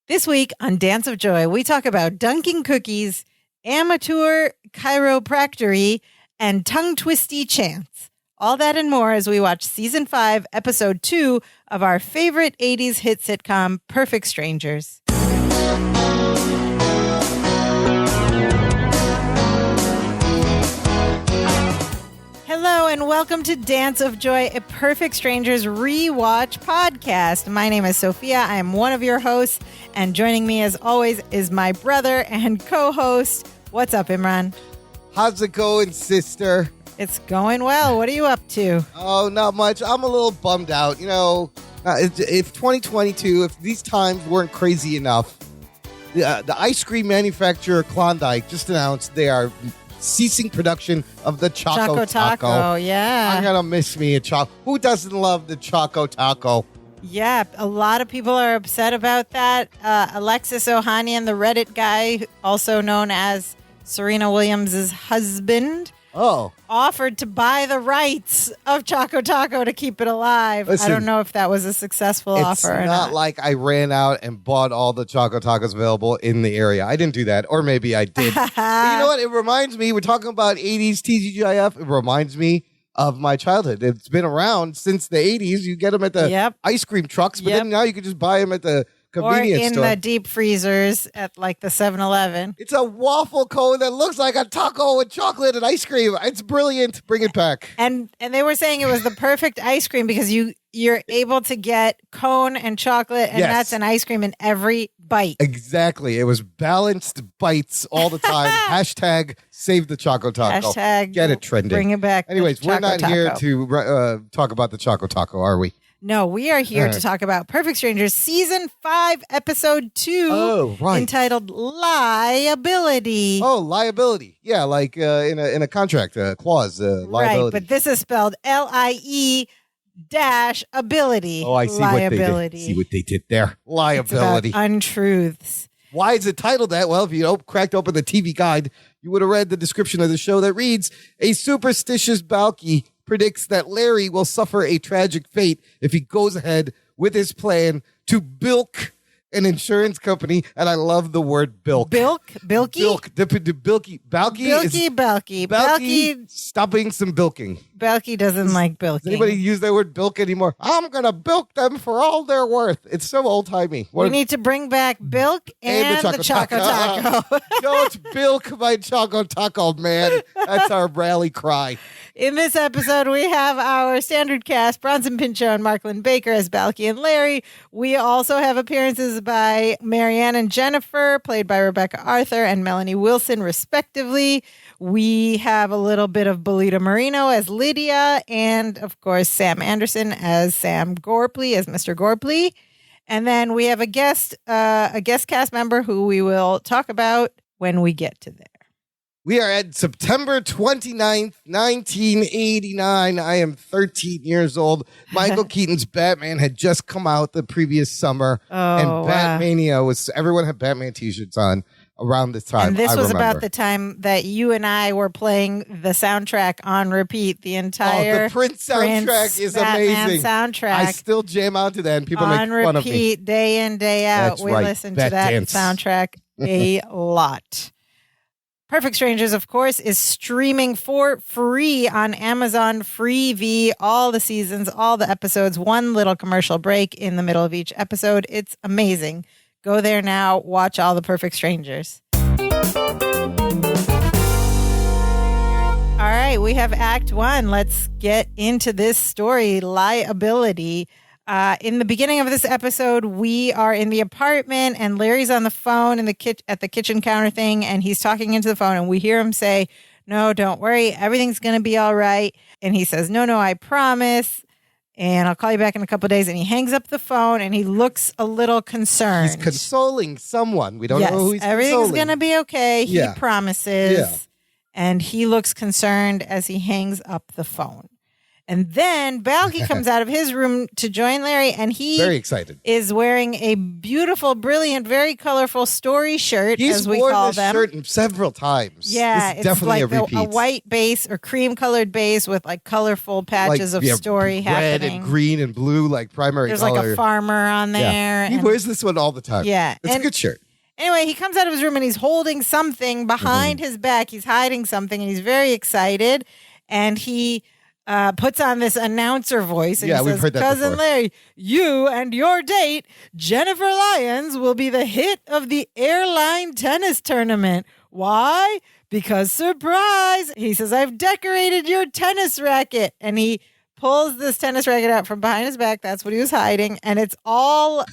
This week on Dance of Joy, we talk about dunking cookies, amateur chiropractory, and tongue-twisty chants. All that and more as we watch Season 5, Episode 2 of our favorite 80s hit sitcom, Perfect Strangers. Hello and welcome to Dance of Joy, a Perfect Strangers rewatch podcast. My name is Sophia. I am one of your hosts, and joining me as always is my brother and co-host. What's up, Imran? How's it going, sister? It's going well. What are you up to? Oh, not much. I'm a little bummed out. You know, if 2022, if these times weren't crazy enough, the ice cream manufacturer Klondike just announced they are ceasing production of the Choco Taco. Yeah. I'm going to miss me a Choco. Who doesn't love the Choco Taco? Yeah, a lot of people are upset about that. Alexis Ohanian, the Reddit guy, also known as Serena Williams' husband, offered to buy the rights of Choco Taco to keep it alive. Listen, I don't know if that was a successful offer or not. It's not like I ran out and bought all the Choco Tacos available in the area. I didn't do that. Or maybe I did. But you know what? It reminds me, we're talking about 80s TGIF. It reminds me of my childhood. It's been around since the 80s. You get them at the ice cream trucks, but then now you can just buy them at the convenience store. Or in the deep freezers at like the 7-Eleven. It's a waffle cone that looks like a taco with chocolate and ice cream. It's brilliant. Bring it back. And they were saying it was the perfect ice cream because you're able to get cone and chocolate and nuts and ice cream in every bite. Exactly. It was balanced bites all the time. Hashtag save the Choco Taco. Hashtag get it trending. Bring it back. Anyways, we're not here to talk about the Choco Taco, are we? No, we are here to talk about Perfect Strangers Season 5, Episode 2, entitled Liability. Oh, liability. Yeah, like in a contract, clause, liability. Right, but this is spelled Lie-ability. Oh, I see liability. What they did there. Liability. It's about untruths. Why is it titled that? Well, if you cracked open the TV guide, you would have read the description of the show that reads, a superstitious Balky predicts that Larry will suffer a tragic fate if he goes ahead with his plan to bilk an insurance company. And I love the word bilk. Bilky? Bilky. Balky stopping some bilking. Balky doesn't like bilking. Does anybody use that word bilk anymore? I'm going to bilk them for all they're worth. It's so old-timey. We need to bring back bilk and the Choco Taco. Don't bilk my Choco Taco, man. That's our rally cry. In this episode, we have our standard cast, Bronson Pinchot and Marklyn Baker as Balky and Larry. We also have appearances by Marianne and Jennifer, played by Rebecca Arthur and Melanie Wilson, respectively. We have a little bit of Belita Marino as Lydia, and of course, Sam Anderson as Sam Gorpley, as Mr. Gorpley. And then we have a guest cast member who we will talk about when we get to there. We are at September 29th, 1989. I am 13 years old. Michael Keaton's Batman had just come out the previous summer. And Batmania everyone had Batman t-shirts on around this time. And this was about the time that you and I were playing the soundtrack on repeat. The entire the Prince soundtrack is Batman amazing. Soundtrack. I still jam out to that and people make fun of me. On repeat, day in, day out. That's we listen to that soundtrack a lot. Perfect Strangers, of course, is streaming for free on Amazon Freevee. All the seasons, all the episodes, one little commercial break in the middle of each episode. It's amazing. Go there now. Watch all the Perfect Strangers. All right, we have Act 1. Let's get into this story, Liability. In the beginning of this episode, we are in the apartment and Larry's on the phone at the kitchen counter thing, and he's talking into the phone, and we hear him say, "No, don't worry. Everything's going to be all right." And he says, "No, I promise. And I'll call you back in a couple of days." And he hangs up the phone and he looks a little concerned. He's consoling someone. We don't know who he's everything's going to be okay. He promises. Yeah. And he looks concerned as he hangs up the phone. And then Balky comes out of his room to join Larry, and he Very excited. is wearing a beautiful, brilliant, very colorful story shirt, as we call them. He's worn this shirt several times. Yeah, this is definitely it's like a repeat. a white base or cream-colored base with like colorful patches of story red happening. Red and green and blue, like primary There's color. like a farmer on there. Yeah. He wears this one all the time. Yeah. It's a good shirt. Anyway, he comes out of his room and he's holding something behind his back. He's hiding something and he's very excited. And he puts on this announcer voice. And he says, we've heard that Cousin before. Larry, you and your date, Jennifer Lyons, will be the hit of the airline tennis tournament. Why? Because surprise. He says, I've decorated your tennis racket. And he pulls this tennis racket out from behind his back. That's what he was hiding. And it's all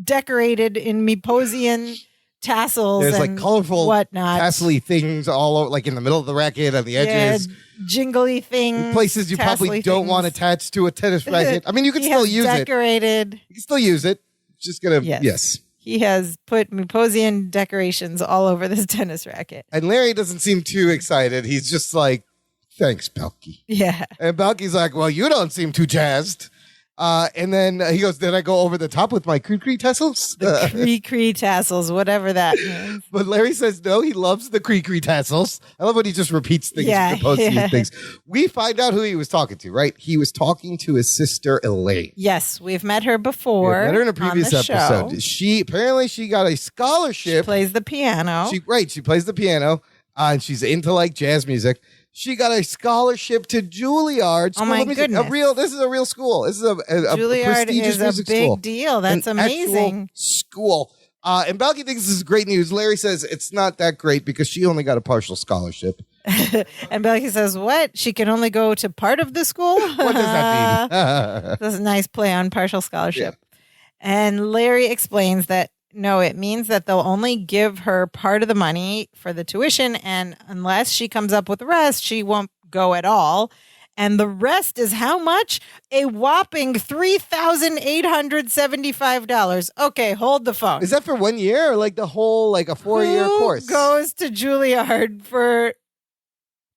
decorated in Meposian tassels. There's and like colorful, whatnot. tassely things all over, like in the middle of the racket, on the edges. Jingly things. Places you probably don't want attached to a tennis racket. I mean, you can still use decorated. it. You can still use it. Just gonna, yes. He has put Meposian decorations all over this tennis racket. And Larry doesn't seem too excited. He's just like, thanks, Balky. Yeah. And Balky's like, well, you don't seem too jazzed. And then he goes, did I go over the top with my cree-cree tassels? The cree-cree tassels, whatever that means. But Larry says, no, he loves the cree-cree tassels. I love when he just repeats things as opposed to use things. We find out who he was talking to, right? He was talking to his sister, Elaine. Yes, we've met her before. We've met her in a previous episode. Show. She got a scholarship. She plays the piano. She plays the piano, and she's into like jazz music. She got a scholarship to Juilliard School. Oh my goodness! This is a real school. This is a Juilliard prestigious is music a big school. deal. That's An amazing. actual school. And Balky thinks this is great news. Larry says it's not that great because she only got a partial scholarship. And Balky says, what? She can only go to part of the school? What does that mean? That's a nice play on partial scholarship. Yeah. And Larry explains that, no, it means that they'll only give her part of the money for the tuition, and unless she comes up with the rest, she won't go at all. And the rest is how much? A whopping $3,875. Okay, hold the phone. Is that for 1 year or like the whole, like a 4-year course? Who goes to Juilliard for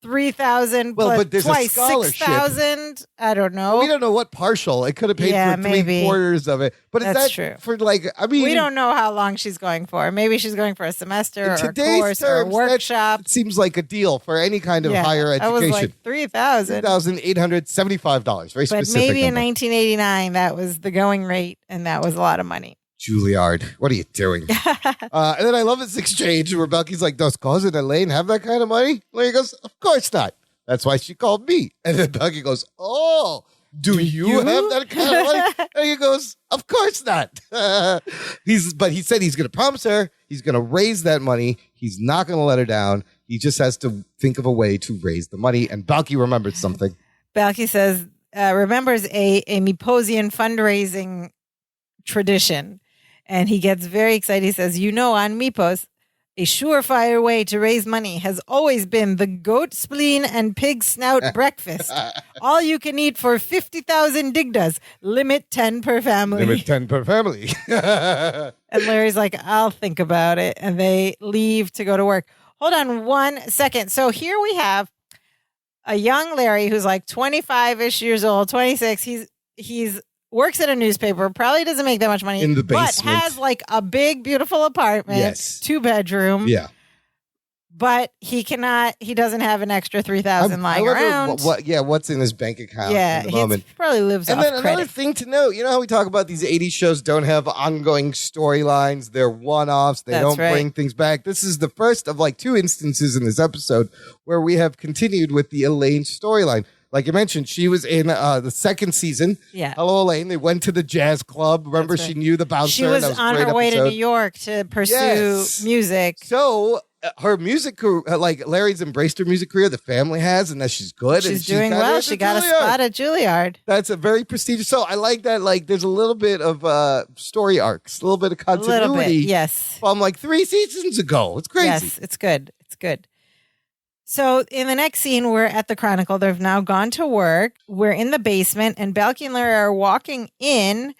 3,000 well, plus but there's twice a scholarship. 6,000? I don't know. We don't know what partial. It could have paid for maybe. 3/4 of it. But That's is that true. for like, I mean. We don't know how long she's going for. Maybe she's going for a semester or a today's course or a terms, workshop. It seems like a deal for any kind of higher education. I was like 3,000. $3,875. Very specific. But maybe in number. 1989, that was the going rate, and that was a lot of money. Juilliard, what are you doing? And then I love this exchange where Balky's like, does cousin Elaine have that kind of money? Larry goes, of course not. That's why she called me. And then Balky goes, oh, do you have that kind of money? And he goes, of course not. But he said he's going to promise her. He's going to raise that money. He's not going to let her down. He just has to think of a way to raise the money. And Balky remembered something. Balky says, remembers a Meposian fundraising tradition. And he gets very excited. He says, on Mepos, a surefire way to raise money has always been the goat spleen and pig snout breakfast. All you can eat for 50,000 digdas. Limit 10 per family. Limit 10 per family. And Larry's like, I'll think about it. And they leave to go to work. Hold on 1 second. So here we have a young Larry who's like 25-ish years old, 26. He's works at a newspaper, probably doesn't make that much money. In the basement. But has like a big, beautiful apartment. Yes. 2-bedroom. Yeah. But he doesn't have an extra 3,000 lying around. What's in his bank account at the he moment. probably lives off credit. And then credit. another thing to note, you know how we talk about these 80s shows don't have ongoing storylines. They're one-offs. They don't bring things back. This is the first of like 2 instances in this episode where we have continued with the Elaine storyline. Like you mentioned, she was in the 2nd season. Yeah. Hello, Elaine. They went to the jazz club. Remember, she knew the bouncer. She was on her way to New York to pursue music. So her music career, like Larry's embraced her music career. The family has, and that she's good. She's doing well. She got a spot at Juilliard. That's a very prestigious. So I like that. Like, there's a little bit of story arcs, a little bit of continuity. A little bit, yes. From like 3 seasons ago. It's crazy. Yes, it's good. It's good. So in the next scene, we're at the Chronicle. They've now gone to work. We're in the basement, and Balky and Larry are walking in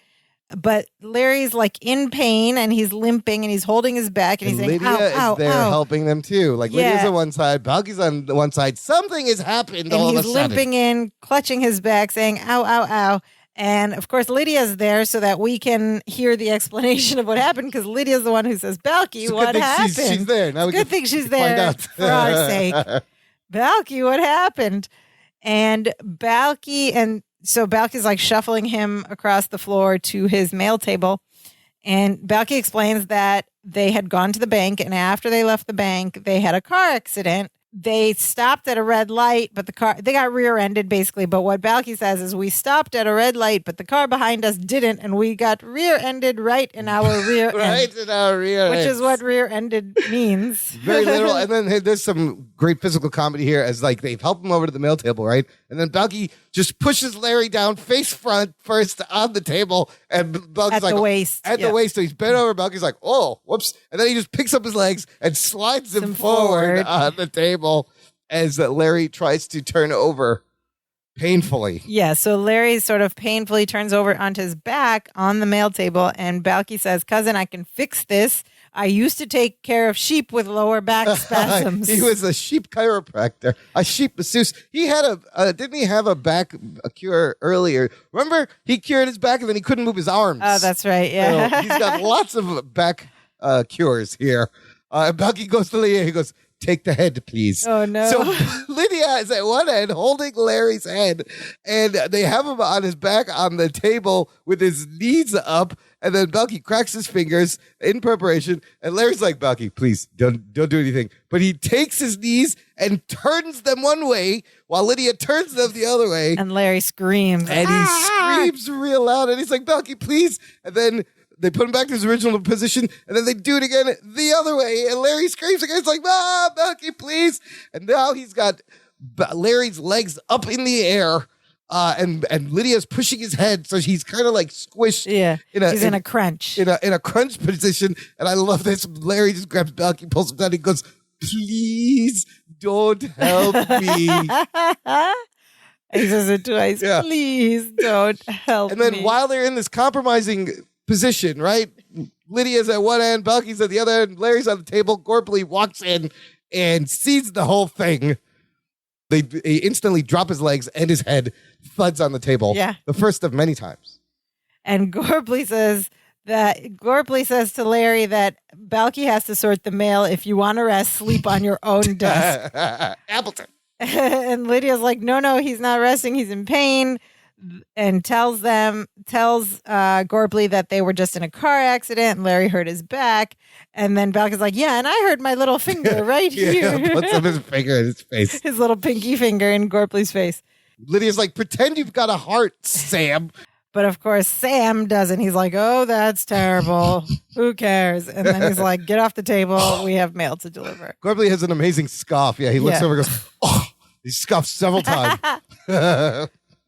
But Larry's like in pain and he's limping and he's holding his back and he's saying, Lydia ow, is there ow. helping them too. Like Lydia's on one side, Balky's on the one side. Something has happened all of a And he's sudden. limping in, clutching his back, saying, ow, ow, ow. And of course, Lydia's there so that we can hear the explanation of what happened because Lydia's the one who says, Balky, what happened? She's there. Now Good thing she's there for our sake. Balky, what happened? And so Balky's like shuffling him across the floor to his mail table. And Balky explains that they had gone to the bank, and after they left the bank, they had a car accident. They stopped at a red light, but they got rear-ended basically. But what Balky says is we stopped at a red light, but the car behind us didn't, and we got rear-ended right in our rear end. Right in our rear end. Which is what rear-ended means. Very literal. And then there's some great physical comedy here as like they've helped him over to the mail table, right? And then Balky just pushes Larry down face front first on the table, and Balky's at the waist. At the waist. So he's bent over. Balky's like, oh, whoops. And then he just picks up his legs and slides him forward on the table as Larry tries to turn over painfully. Yeah, so Larry sort of painfully turns over onto his back on the mail table, and Balky says, cousin, I can fix this. I used to take care of sheep with lower back spasms. He was a sheep chiropractor, a sheep masseuse. He had didn't he have a cure earlier? Remember, he cured his back and then he couldn't move his arms. Oh, that's right. Yeah. So he's got lots of back cures here. Balky goes to Lydia. He goes, take the head, please. Oh, no. So Lydia is at one end holding Larry's head, and they have him on his back on the table with his knees up. And then Balky cracks his fingers in preparation. And Larry's like, Balky, please don't do anything. But he takes his knees and turns them one way while Lydia turns them the other way. And Larry screams. And he screams real loud. And he's like, Balky, please. And then they put him back to his original position. And then they do it again the other way. And Larry screams again. It's like, Balky, please. And now he's got Larry's legs up in the air. And Lydia's pushing his head, so he's kind of like squished. Yeah, he's in a crunch. In a crunch position, and I love this. Larry just grabs Balky, pulls him down, and he goes, please don't help me. He says it twice. Yeah. Please don't help me. And then while they're in this compromising position, right, Lydia's at one end, Balky's at the other end, Larry's on the table, Gorpley walks in and sees the whole thing. They instantly drop his legs and his head thuds on the table. Yeah. The first of many times. And Gorpley says to Larry that Balky has to sort the mail. If you want to rest, sleep on your own desk. Appleton. And Lydia's like, no, he's not resting. He's in pain. And tells Gorpley that they were just in a car accident and Larry hurt his back. And then Balky's like, yeah, and I hurt my little finger right here. Puts up his finger in his face. His little pinky finger in Gorpley's face. Lydia's like, pretend you've got a heart, Sam. But of course, Sam doesn't. He's like, oh, that's terrible. Who cares? And then he's like, get off the table. We have mail to deliver. Gorpley has an amazing scoff. Yeah, he looks over and goes, oh, he scoffs several times.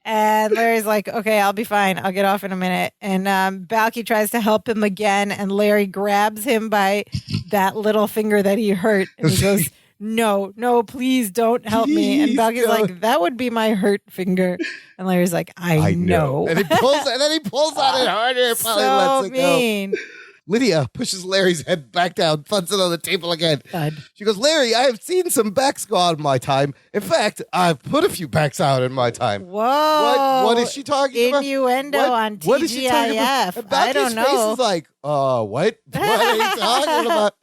And Larry's like, okay, I'll be fine. I'll get off in a minute. And Balky tries to help him again. And Larry grabs him by that little finger that he hurt. And he goes, no, please don't help me. And Balky's like, that would be my hurt finger. And Larry's like, I know. And then he pulls on it harder. Probably lets it mean. Go. Lydia pushes Larry's head back down, thuds it on the table again. Thud. She goes, Larry, I have seen some backs go out in my time. In fact, I've put a few backs out in my time. Whoa. What is she talking about? Innuendo on TGIF. What is she talking about? I don't know. Face is like, what? What are you talking about?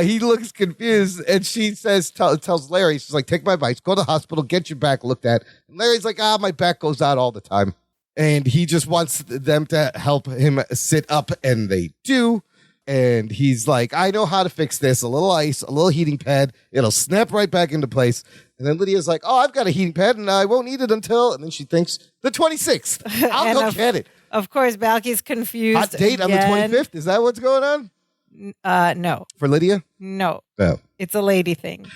He looks confused, and she tells Larry, she's like, take my advice, go to the hospital, get your back looked at. And Larry's like, my back goes out all the time. And he just wants them to help him sit up, and they do. And he's like, I know how to fix this. A little ice, a little heating pad. It'll snap right back into place. And then Lydia's like, I've got a heating pad, and I won't need it until, and then she thinks, the 26th. I'll go get it. Of course, Balky's confused. Hot date again. On the 25th? Is that what's going on? No. For Lydia? No. Oh. It's a lady thing.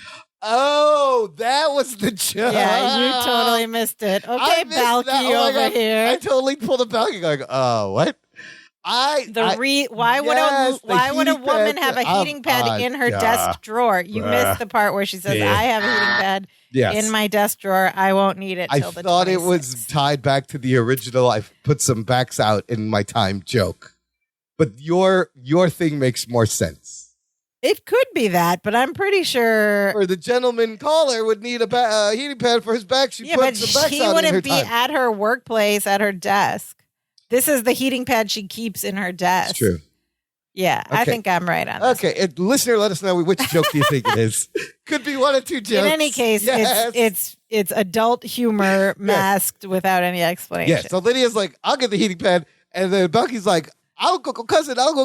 Oh, that was the joke. Yeah, you totally missed it. Okay, Balky over here. I totally pulled a Balky going, what? Why would a woman have a heating pad in her desk drawer? You missed the part where she says, "I have a heating pad in my desk drawer. I won't need it till the 26th." I thought it was tied back to the original. I put some backs out in my time joke, but your thing makes more sense. It could be that, but I'm pretty sure. Or the gentleman caller would need a heating pad for his back. She put some backs out in her time. He wouldn't be at her workplace at her desk. This is the heating pad she keeps in her desk. It's true. Yeah, okay. I think I'm right on this. Okay, listener, let us know which joke do you think it is. Could be one or two jokes. In any case, it's adult humor masked without any explanation. Yeah, so Lydia's like, I'll get the heating pad. And then Bucky's like, I'll go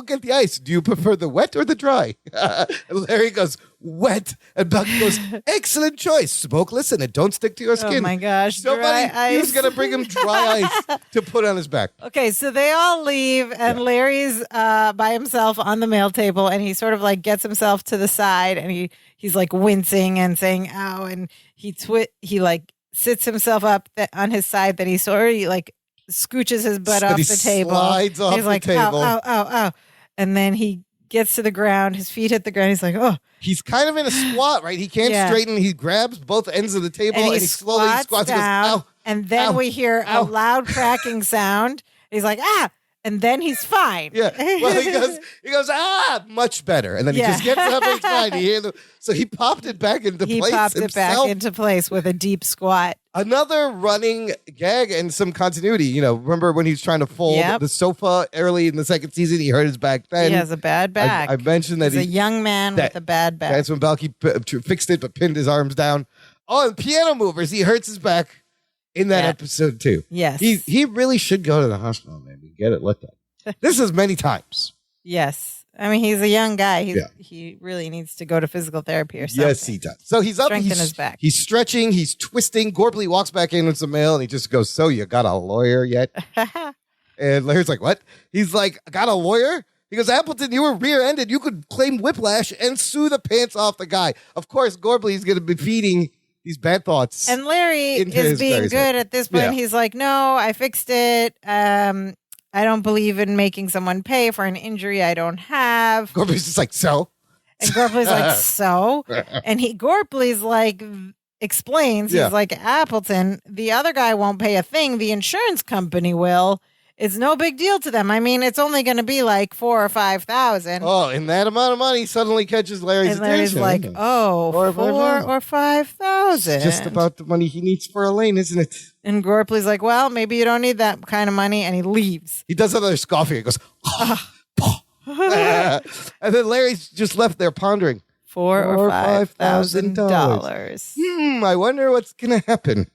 get the ice. Do you prefer the wet or the dry? And Larry goes, wet. And Bucky goes, excellent choice. Smokeless and it don't stick to your skin. Oh my gosh. He was going to bring him dry ice to put on his back. Okay, so they all leave and Larry's by himself on the mail table and he sort of like gets himself to the side and he's like wincing and saying, ow. And he like sits himself up on his side that he's already like scooches his butt off the table. Slides off he's like, the table. Ow. And then he gets to the ground. His feet hit the ground. He's like, oh. He's kind of in a squat, right? He can't straighten. He grabs both ends of the table and he slowly squats down. He goes, ow. And then we hear a loud cracking sound. He's like, ah. And then he's fine. Yeah. Well, he goes, much better. And then he just gets up and he's fine. So he popped it back into place. He popped it back into place with a deep squat. Another running gag and some continuity. Remember when he was trying to fold the sofa early in the second season? He hurt his back then. He has a bad back. I mentioned that he's a young man with a bad back. That's when Balky fixed it but pinned his arms down. Oh, and piano movers. He hurts his back in that episode too. Yes. He really should go to the hospital, man. Get it looked at. This is many times. Yes. I mean, he's a young guy. He really needs to go to physical therapy or something. Yes, he does. So he's up. Strengthen his back. He's stretching. He's twisting. Gorpley walks back in with some mail and he just goes, so you got a lawyer yet? And Larry's like, what? He's like, got a lawyer? He goes, Appleton, you were rear-ended. You could claim whiplash and sue the pants off the guy. Of course, Gorpley's going to be feeding these bad thoughts. And Larry is being good at this point. Yeah. He's like, no, I fixed it. I don't believe in making someone pay for an injury I don't have. Gorpley's just like, so? And Gorpley's like, so? And Gorpley's like, explains, he's like, Appleton, the other guy won't pay a thing. The insurance company will. It's no big deal to them. I mean, it's only going to be like $4,000 or $5,000. Oh, and that amount of money suddenly catches Larry's attention. And Larry's like, oh, $4,000 or $5,000. Just about the money he needs for Elaine, isn't it? And Gorpley's like, well, maybe you don't need that kind of money, and he leaves. He does another scoffing. He goes, and then Larry's just left there pondering. $4,000 or $5,000. I wonder what's going to happen.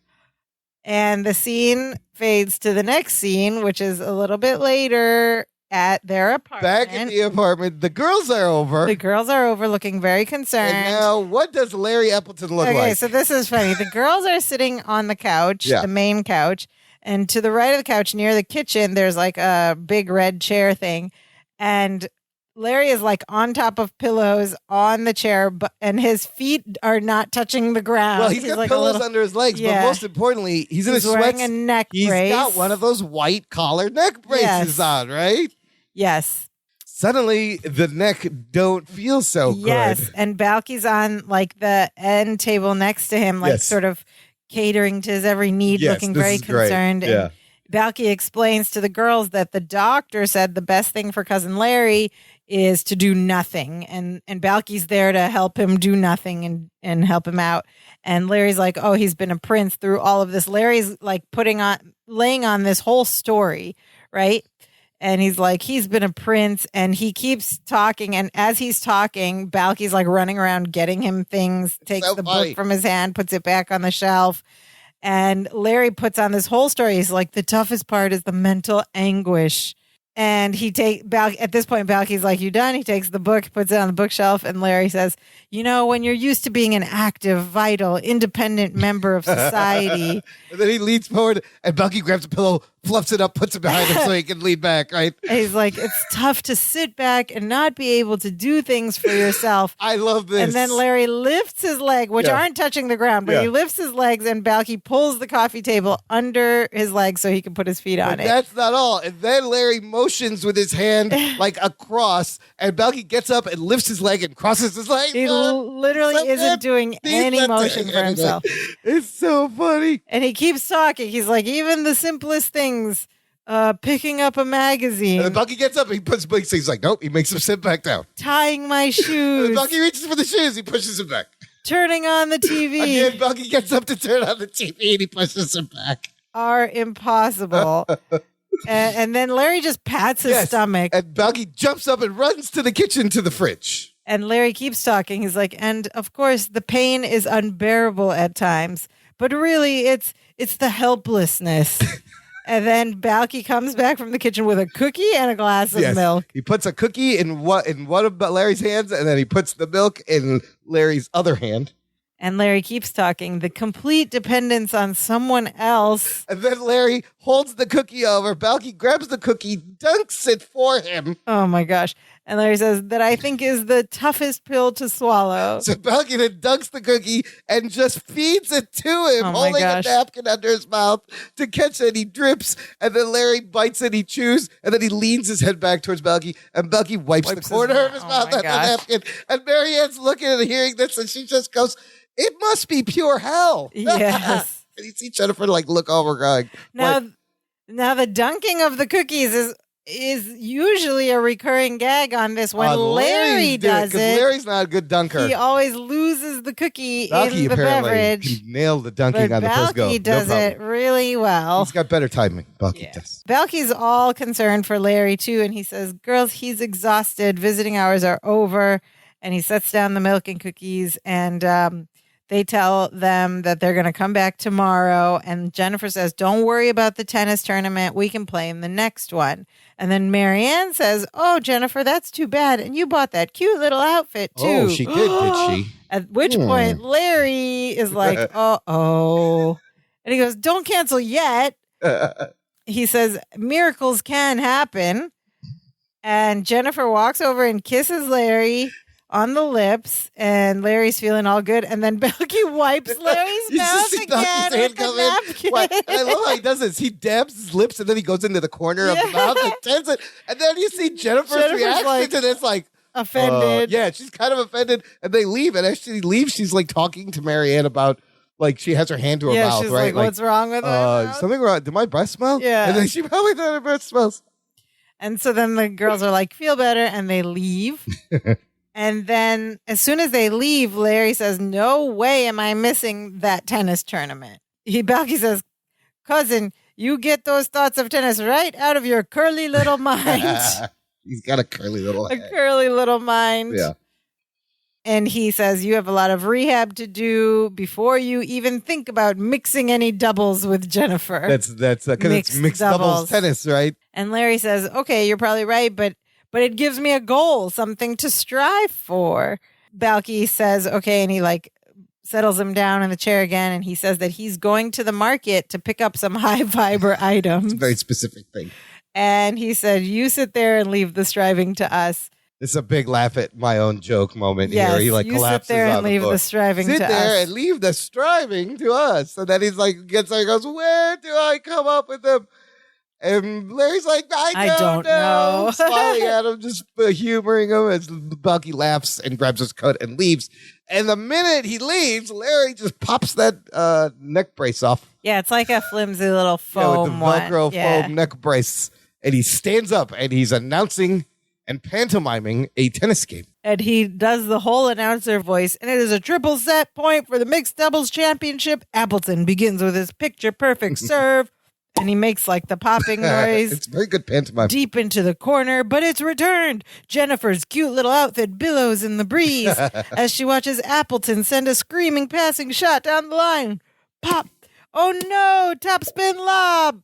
And the scene fades to the next scene, which is a little bit later at their apartment. Back in the apartment. The girls are over. The girls are over looking very concerned. And now, what does Larry Appleton look like? Okay, so this is funny. The girls are sitting on the couch, the main couch. And to the right of the couch, near the kitchen, there's like a big red chair thing. And Larry is like on top of pillows on the chair, and his feet are not touching the ground. Well, he's got like pillows under his legs, but most importantly, he's in a sweats. Wearing a neck brace. He's got one of those white collar neck braces on, right? Yes. Suddenly, the neck don't feel so good. Yes, and Balky's on like the end table next to him, like sort of catering to his every need, looking very concerned. Great. And Balky explains to the girls that the doctor said the best thing for Cousin Larry is to do nothing. And Balky's there to help him do nothing and help him out. And Larry's like, oh, he's been a prince through all of this. Larry's like laying on this whole story, right? And he's like, he's been a prince, and he keeps talking. And as he's talking, Balky's like running around getting him things, takes the book from his hand, puts it back on the shelf. And Larry puts on this whole story. He's like, the toughest part is the mental anguish. And at this point, Balky's like, you done? He takes the book, puts it on the bookshelf, and Larry says, when you're used to being an active, vital, independent member of society. And then he leans forward, and Balky grabs a pillow, fluffs it up, puts it behind him so he can lean back, right? And he's like, it's tough to sit back and not be able to do things for yourself. I love this. And then Larry lifts his leg, which aren't touching the ground, but he lifts his legs and Balky pulls the coffee table under his legs so he can put his feet on it. That's not all. And then Larry motions with his hand like a cross, and Balky gets up and lifts his leg and crosses his leg. He literally isn't doing any motion for himself. It's so funny. And he keeps talking. He's like, even the simplest things, picking up a magazine. And then Balky gets up and he puts Blinks. He's like, nope. He makes him sit back down. Tying my shoes. And Balky reaches for the shoes. He pushes him back. Turning on the TV. Again, Balky gets up to turn on the TV and he pushes him back. Are impossible. And then Larry just pats his stomach. And Balky jumps up and runs to the kitchen to the fridge. And Larry keeps talking. He's like, and of course, the pain is unbearable at times, but really it's the helplessness. And then Balky comes back from the kitchen with a cookie and a glass of milk. He puts a cookie in one of Larry's hands, and then he puts the milk in Larry's other hand. And Larry keeps talking. The complete dependence on someone else. And then Larry holds the cookie over. Balky grabs the cookie, dunks it for him. Oh, my gosh. And Larry says that I think is the toughest pill to swallow. So Balky then dunks the cookie and just feeds it to him, holding a napkin under his mouth to catch any drips. And then Larry bites it, he chews, and then he leans his head back towards Balky, and Balky wipes the corner of his mouth on the napkin. And Marianne's looking and hearing this, and she just goes, it must be pure hell. Yes. And you see Jennifer look over going. Now the dunking of the cookies is usually a recurring gag on this. When Larry does it, Larry's not a good dunker. He always loses the cookie Balky in the beverage. He nailed the dunking on the first go. Balky does it really well. He's got better timing. Balky does. Balky's all concerned for Larry too, and he says, girls, he's exhausted. Visiting hours are over. And he sets down the milk and cookies, and they tell them that they're going to come back tomorrow. And Jennifer says, don't worry about the tennis tournament. We can play in the next one. And then Marianne says, oh, Jennifer, that's too bad. And you bought that cute little outfit, too. Oh, she did she? At which point, Larry is like, uh-oh. And he goes, don't cancel yet. He says, miracles can happen. And Jennifer walks over and kisses Larry on the lips, and Larry's feeling all good, and then Balky wipes Larry's mouth again with the napkin. I love how he does this. He dabs his lips, and then he goes into the corner of the mouth and turns it, and then you see Jennifer's reaction to this, offended. She's kind of offended, and they leave, and as she leaves, she's talking to Marianne about, she has her hand to her mouth, she's right? What's wrong with her? Something wrong. Did my breath smell? Yeah. And then she probably thought her breath smells. And so then the girls are like, feel better, and they leave. And then as soon as they leave, Larry says, no way am I missing that tennis tournament. Balky says, cousin, you get those thoughts of tennis right out of your curly little mind. He's got a curly little head. A curly little mind. Yeah. And he says, you have a lot of rehab to do before you even think about mixing any doubles with Jennifer. That's because it's mixed doubles tennis, right? And Larry says, okay, you're probably right, but it gives me a goal, something to strive for. Balky says, okay, and he settles him down in the chair again, and he says that he's going to the market to pick up some high fiber items. It's a very specific thing. And he said, you sit there and leave the striving to us. It's a big laugh at my own joke moment here. He you collapses sit there and on leave the striving to us. Sit there and leave the striving to us. And then he's gets there and goes, where do I come up with them? And Larry's like, I don't know. Smiling at him, just humoring him as Balky laughs and grabs his coat and leaves. And the minute he leaves, Larry just pops that neck brace off. Yeah, it's like a flimsy little foam with the Velcro foam neck brace. And he stands up and he's announcing and pantomiming a tennis game. And he does the whole announcer voice. And it is a triple set point for the mixed doubles championship. Appleton begins with his picture-perfect serve. And he makes the popping noise. It's very good pantomime. Deep into the corner, but it's returned. Jennifer's cute little outfit billows in the breeze as she watches Appleton send a screaming passing shot down the line. Pop. Oh no, topspin lob.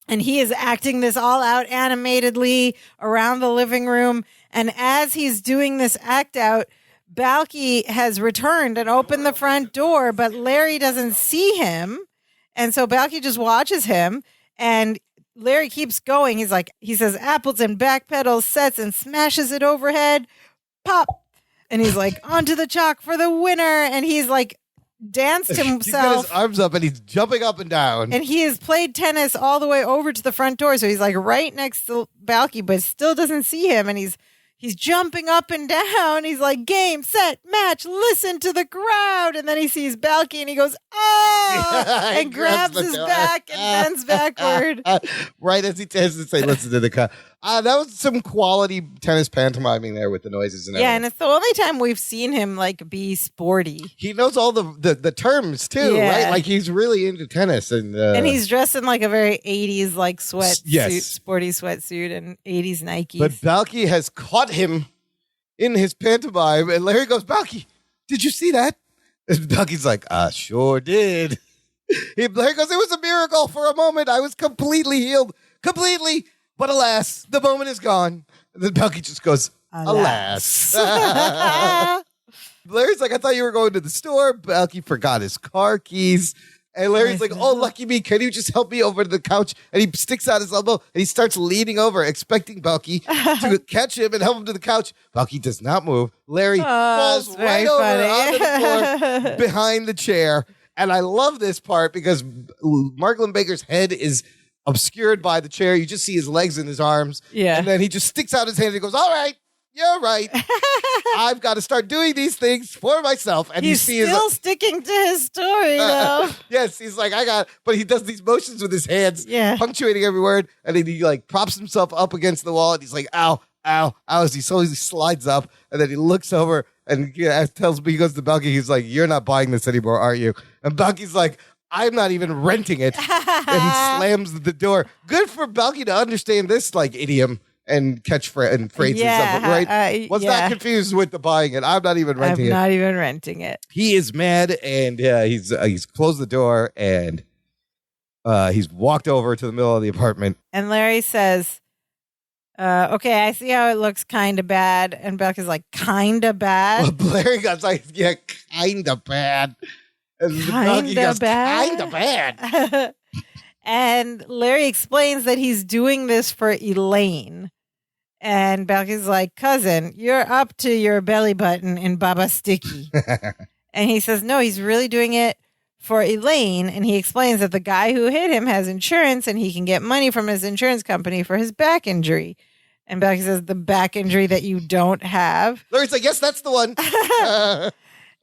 And he is acting this all out animatedly around the living room. And as he's doing this act out, Balky has returned and opened the front door, but Larry doesn't see him. And so Balky just watches him, And Larry keeps going. He says, Appleton backpedals, sets, and smashes it overhead. Pop. And he's like, onto the chalk for the winner. And he's like, danced himself. He's got his arms up and he's jumping up and down. And he has played tennis all the way over to the front door. So he's like right next to Balky, but still doesn't see him. And he's jumping up and down. He's like, game, set, match, listen to the crowd. And then he sees Balky and he goes, oh, and grabs his back and bends backward. Right as he tends to say, listen to the crowd. That was some quality tennis pantomiming there with the noises and everything. Yeah, and it's the only time we've seen him like be sporty. He knows all the terms too, right? Like he's really into tennis. And he's dressed in like a very 80s like sweatsuit, sporty sweatsuit and 80s Nikes. But Balky has caught him in his pantomime, and Larry goes, Balky, did you see that? And Balky's like, I sure did. Larry goes, it was a miracle for a moment. I was completely healed. Completely. But alas, the moment is gone. And then Balky just goes, alas. Larry's like, I thought you were going to the store. Balky forgot his car keys. And Larry's like, oh, lucky me. Can you just help me over to the couch? And he sticks out his elbow and he starts leaning over, expecting Balky to catch him and help him to the couch. Balky does not move. Larry falls right over onto the floor behind the chair. And I love this part because Marklin Baker's head is obscured by the chair. You just see his legs and his arms. Yeah. And then he just sticks out his hand and he goes, all right, you're right. I've got to start doing these things for myself. And he's still sticking to his story, though. Yes, he's like, but he does these motions with his hands, punctuating every word. And then he like props himself up against the wall and he's like, ow, ow, ow, as he slowly slides up. And then he looks over and tells me, he goes to Balky, he's like, you're not buying this anymore, are you? And Balky's like, I'm not even renting it. And slams the door. Good for Balky to understand this like idiom and and phrases of it, right? Was not confused with the buying it. I'm not even renting it. I'm not even renting it. He is mad and he's closed the door and he's walked over to the middle of the apartment. And Larry says, okay, I see how it looks kind of bad. And Balky's like, kind of bad? Well, Larry got like, yeah, kind of bad. Kind of bad. And Larry explains that he's doing this for Elaine. And Balky's like, cousin, you're up to your belly button in Baba Sticky. And he says, no, he's really doing it for Elaine. And he explains that the guy who hit him has insurance and he can get money from his insurance company for his back injury. And Balky says, the back injury that you don't have. Larry's like, yes, that's the one.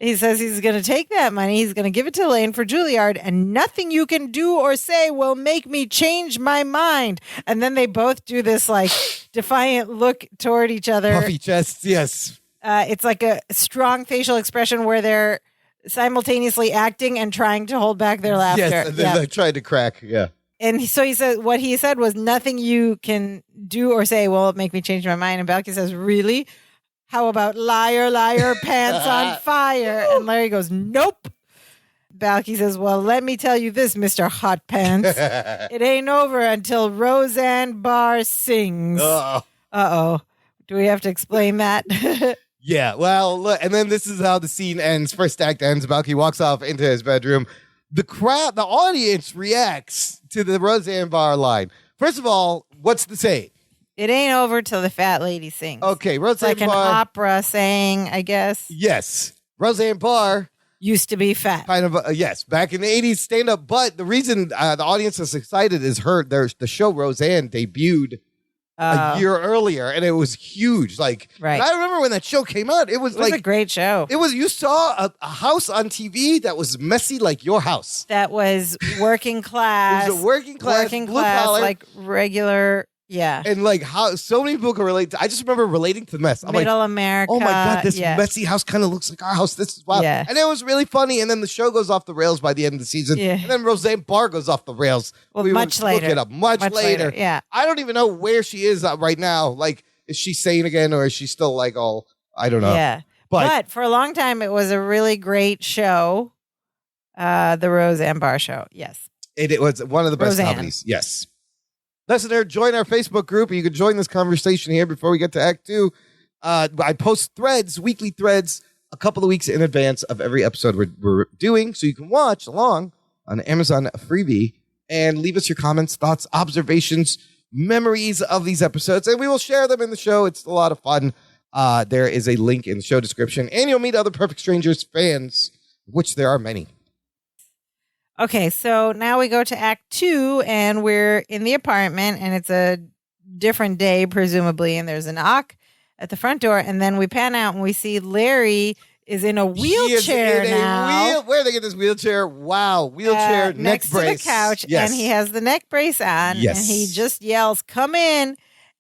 He says he's going to take that money. He's going to give it to Elaine for Juilliard, and nothing you can do or say will make me change my mind. And then they both do this like defiant look toward each other. Puffy chests, yes. It's like a strong facial expression where they're simultaneously acting and trying to hold back their laughter. Yes, and then they tried to crack, yeah. And so he said, what he said was, nothing you can do or say will make me change my mind. And Balky says, really? How about liar, liar, pants on fire? And Larry goes, nope. Balky says, well, let me tell you this, Mr. Hot Pants. It ain't over until Roseanne Barr sings. Uh-oh. Do we have to explain that? Yeah, well, look, and then this is how the scene ends. First act ends. Balky walks off into his bedroom. The crowd, the audience reacts to the Roseanne Barr line. First of all, what's the saying? It ain't over till the fat lady sings. Okay, Roseanne Barr. Like an opera saying, I guess. Yes. Roseanne Barr. Used to be fat. Kind of, yes. Back in the 80s, stand-up. But the reason the audience is excited is the show Roseanne debuted a year earlier, and it was huge. Like, right. I remember when that show came out, it was like a great show. It was, you saw a house on TV that was messy like your house. That was working class. It was a working class, blue collar, like regular. Yeah. And like how so many people can relate to, I just remember relating to the mess. I'm Middle like, America. Oh my God, this messy house kind of looks like our house. This is wild. Yeah. And it was really funny. And then the show goes off the rails by the end of the season. Yeah. And then Roseanne Barr goes off the rails. Well, much later. Look it up. Much later. Yeah. I don't even know where she is right now. Like, is she sane again or is she still like all, I don't know. Yeah. But for a long time, it was a really great show. The Roseanne Barr show. Yes. It was one of the best comedies. Yes. Listener, join our Facebook group. You can join this conversation here before we get to Act 2. I post threads, weekly threads, a couple of weeks in advance of every episode we're doing, so you can watch along on Amazon Freebie and leave us your comments, thoughts, observations, memories of these episodes, and we will share them in the show. It's a lot of fun. There is a link in the show description, and you'll meet other Perfect Strangers fans, which there are many. Okay, so now we go to Act 2, and we're in the apartment, and it's a different day, presumably, and there's a knock at the front door, and then we pan out, and we see Larry is in a wheelchair now. Where did they get this wheelchair? Wow, wheelchair, neck next brace. Next to the couch, yes. and he has the neck brace on, yes. and he just yells, "Come in!"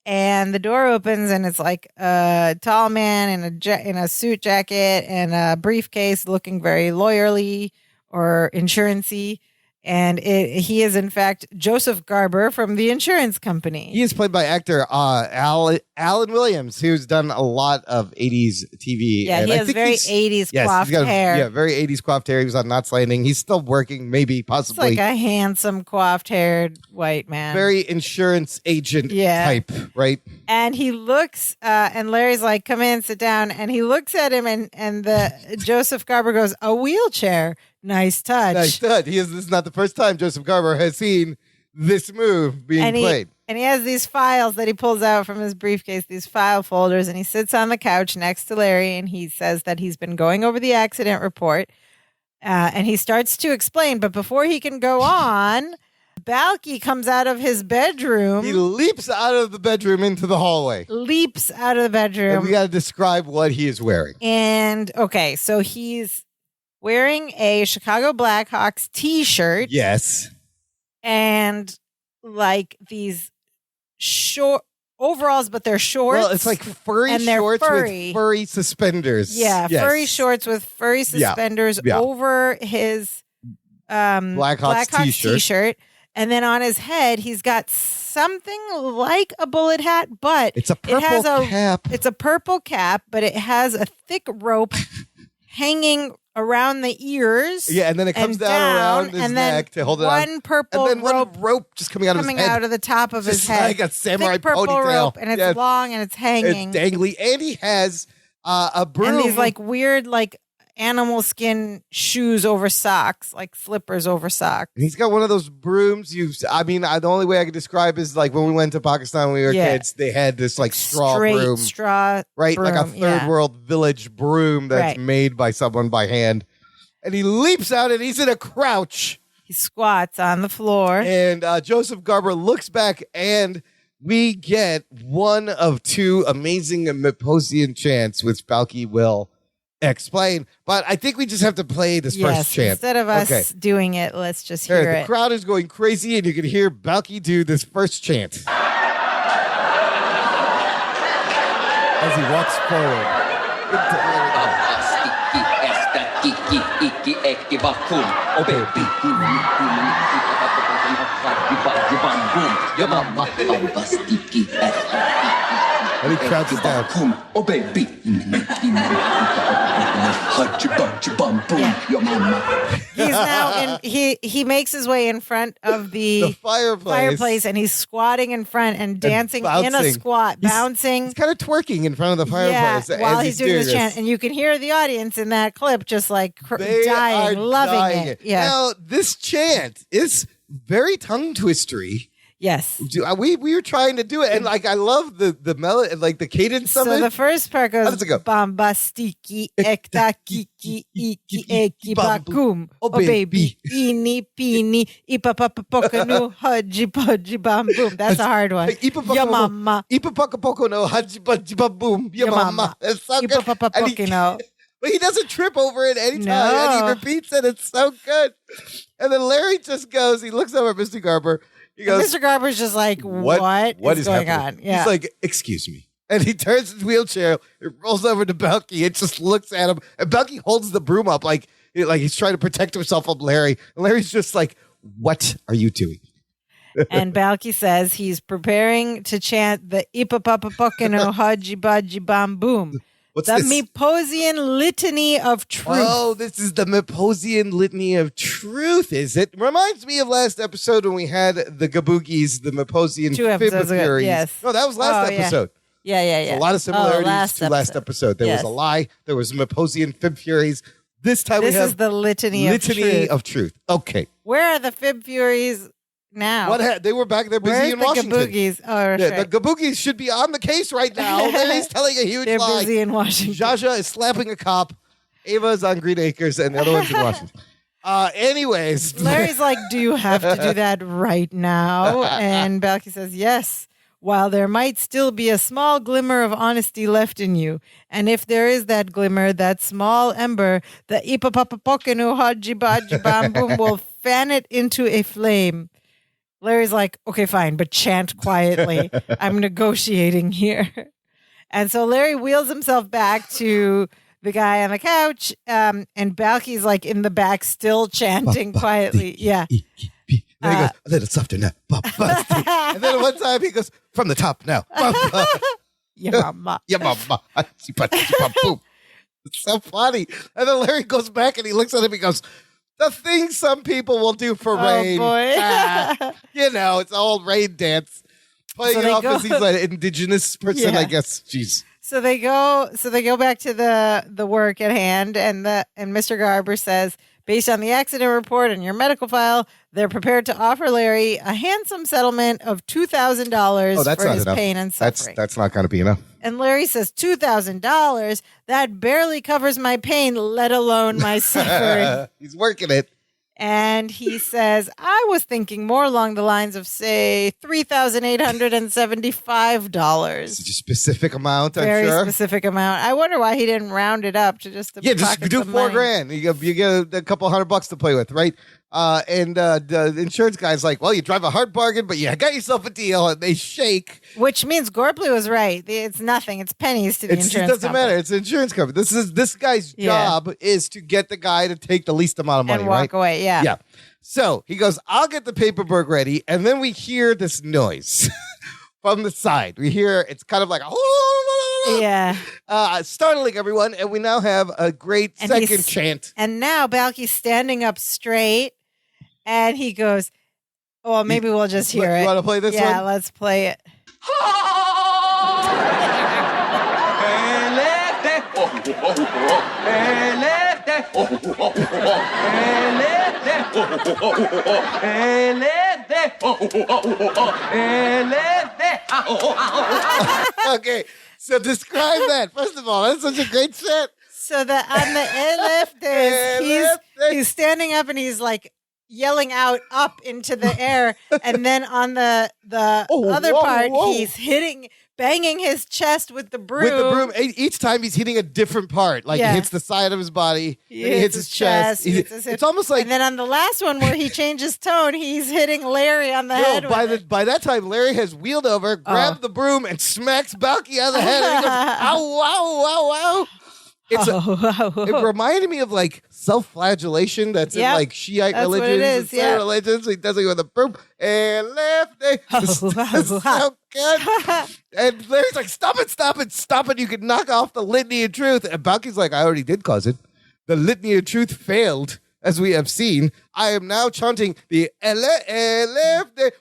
And the door opens, and it's like a tall man in a suit jacket and a briefcase, looking very lawyerly or insurance-y. And he is, in fact, Joseph Garber from the insurance company. He is played by actor Alan Williams, who's done a lot of 80s TV. Yeah, and he has very 80s coiffed hair. Yeah, very 80s coiffed hair. He was on Knots Landing. He's still working, maybe, possibly. It's like a handsome, coiffed-haired white man. Very insurance agent type, right? And he looks, and Larry's like, "Come in, sit down." And he looks at him, and the Joseph Garber goes, "A wheelchair. Nice touch." Nice touch. This is not the first time Joseph Garber has seen this move being played. And he has these files that he pulls out from his briefcase, these file folders, and he sits on the couch next to Larry, and he says that he's been going over the accident report, and he starts to explain. But before he can go on, Balky comes out of his bedroom. He leaps out of the bedroom into the hallway. And we got to describe what he is wearing. And, okay, so he's wearing a Chicago Blackhawks t-shirt. Yes. And like these short overalls, but they're shorts. Well, it's like furry shorts with furry suspenders. Yeah, yes. Furry shorts with furry suspenders over his Blackhawks t-shirt. And then on his head, he's got something like a bullet hat, but it's a purple cap. It's a purple cap, but it has a thick rope hanging around the ears. Yeah, and then it comes down around his neck to hold it on. One purple and then one rope just coming out of his head. out of the top of his head. Like a samurai thick purple ponytail. Rope, and it's long and it's hanging. It's dangly. And he has a broom. And these like weird like animal skin shoes over socks, like slippers over socks. And he's got one of those brooms. The only way I could describe is like when we went to Pakistan when we were kids, they had this like straw broom. Right? Broom, like a third world village broom that's made by someone by hand. And he leaps out and he's in a crouch. He squats on the floor. And Joseph Garber looks back and we get one of two amazing Myposian chants, which Balky will explain, but I think we just have to play this first chant. Instead of us doing it, let's just hear it. The crowd is going crazy, and you can hear Balky do this first chant as he walks forward. And he crouches down. He's now he makes his way in front of the fireplace, and he's squatting in front and dancing in a squat, bouncing. He's kind of twerking in front of the fireplace while he's doing this chant, and you can hear the audience in that clip just like dying, loving it. Yeah. Now this chant is very tongue twistery. Yes. We were trying to do it, and like I love the melody, like the cadence of it. So the first part goes, how does it go? Bombastiki ektakiki iki eki bakum. Oh baby, ini pini ipapapapokanu haji paji bam boom. That's a hard one. Ya mama. Ipapapapoko no haji paji bam boom. Ya mama. It's so good. But he doesn't trip over it anytime, and he repeats it. It's so good. And then Larry just goes, he looks over at Mr. Garber. He goes, Mr. Garber's just like, what is going on? Yeah. He's like, excuse me. And he turns his wheelchair, it rolls over to Balky, and just looks at him. And Balky holds the broom up like he's trying to protect himself from Larry. And Larry's just like, what are you doing? And Balky says he's preparing to chant the Ipapapapokeno Haji Baji Bam Boom. What's the this? Myposian Litany of Truth. Oh, this is the Myposian Litany of Truth, is it? Reminds me of last episode when we had the Gaboogies, the Myposian Fib Furies. Yes. No, that was last episode. Yeah. So a lot of similarities to last episode. There was a lie. There was Myposian Fib Furies. This time we have the Litany of Truth. Okay. Where are the Fib Furies now? They were back. They're busy Where's in the Washington. Gaboogies? Oh, Yeah, right. the Gaboogies should be on the case right now. Larry's telling a huge They're lie. busy in Washington. Jaja is slapping a cop. Ava's on Green Acres, and the other one's in Washington. Anyways. Larry's like, do you have to do that right now? And Balky says, yes. While there might still be a small glimmer of honesty left in you, and if there is that glimmer, that small ember, the ipapapapokenu haji baji bam boom will fan it into a flame. Larry's like, okay, fine, but chant quietly. I'm negotiating here. And so Larry wheels himself back to the guy on the couch, and Balky's like in the back still chanting quietly. Yeah. And he goes, a little softer now. And then one time he goes, from the top now. Yeah, mama. Yeah, mama. Boom. It's so funny. And then Larry goes back and he looks at him. He goes, the things some people will do for rain. Oh, boy. It's an old rain dance. Playing it off as he's an indigenous person, I guess. Jeez. So they go back to the work at hand, and Mr. Garber says, based on the accident report and your medical file, they're prepared to offer Larry a handsome settlement of $2,000 for his pain and suffering. That's not going to be enough. And Larry says, $2,000? That barely covers my pain, let alone my suffering. He's working it. And he says, I was thinking more along the lines of, say, $3,875. Such a specific amount, I'm Very sure. specific amount. I wonder why he didn't round it up to just just do $4,000. You get a couple $100 to play with, right? And the insurance guy's like, well, you drive a hard bargain, but you got yourself a deal, and they shake. Which means Gorpley was right. It's nothing. It's pennies to the insurance company. It doesn't matter. It's an insurance company. This guy's job is to get the guy to take the least amount of money, and walk away. Yeah. Yeah. So he goes, I'll get the paperwork ready, and then we hear this noise from the side. We hear it's kind of like startling everyone, and we now have a great second chant. And now Balky's standing up straight, and he goes, well, maybe we'll just hear it. You want to play this one? Yeah, let's play it. Okay, so describe that. First of all, that's such a great chant. So that on the he's standing up and he's like yelling out up into the air, and then on the other part, he's banging his chest with the broom. With the broom, each time he's hitting a different part. Like he hits the side of his body, he hits his chest. It's almost like. And then on the last one where he changes tone, he's hitting Larry on the head. By that time, Larry has wheeled over, grabbed the broom, and smacks Balky on the head. And he goes, ow, wow, wow, wow. It reminded me of like self-flagellation that's in like Shiite religions. Religions. He does it with a broom and left. This is so good. And Larry's like, stop it. You can knock off the litany of truth. And Balky's like, I already did cause it. The litany of truth failed, as we have seen. I am now chanting the the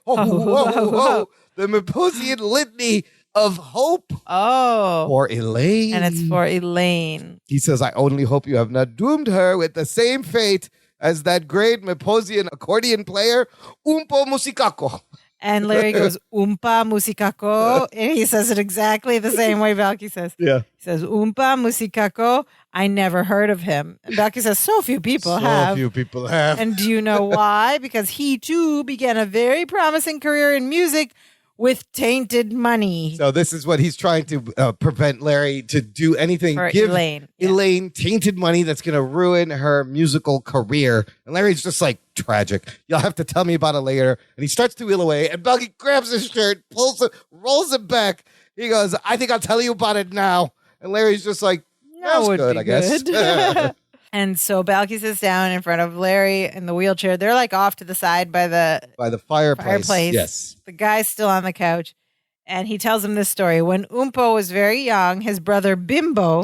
Meposian litany of hope. Oh. For Elaine. And it's for Elaine. He says, I only hope you have not doomed her with the same fate as that great Meposian accordion player, Umpo Musicako. And Larry goes, Umpa Musicako. And he says it exactly the same way Balky says. Yeah. He says, Umpa Musicako. I never heard of him. And Balky says, so few people have. So few people have. And do you know why? Because he, too, began a very promising career in music with tainted money. So this is what he's trying to prevent Larry to do anything. Give Elaine tainted money that's going to ruin her musical career. And Larry's just like, tragic. You'll have to tell me about it later. And he starts to wheel away. And Balky grabs his shirt, pulls it, rolls it back. He goes, I think I'll tell you about it now. And Larry's just like, that's good, I guess. And so Balky sits down in front of Larry in the wheelchair. They're like off to the side by the fireplace. Yes. The guy's still on the couch. And he tells him this story. When Umpo was very young, his brother Bimbo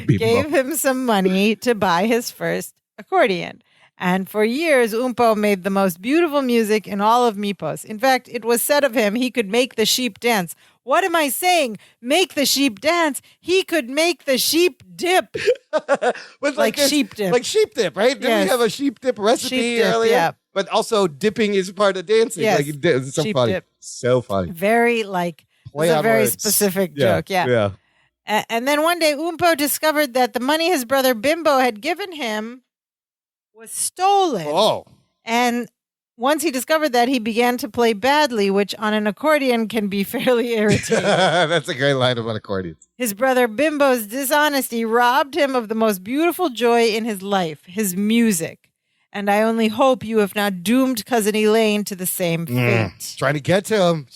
gave him some money to buy his first accordion. And for years, Umpo made the most beautiful music in all of Mipos. In fact, it was said of him he could make the sheep dance. What am I saying? Make the sheep dance. He could make the sheep dip. Like sheep dip. Like sheep dip, right? Didn't we have a sheep dip recipe earlier? Yeah. but also dipping is part of dancing. Yes. Like it's so Cheap funny. dip. So funny. Very like Play it's a on very words. specific joke. Yeah. And then one day Umpo discovered that the money his brother Bimbo had given him was stolen. Oh. And once he discovered that, he began to play badly, which on an accordion can be fairly irritating. That's a great line about accordions. His brother Bimbo's dishonesty robbed him of the most beautiful joy in his life, his music. And I only hope you have not doomed Cousin Elaine to the same fate. Trying to get to him.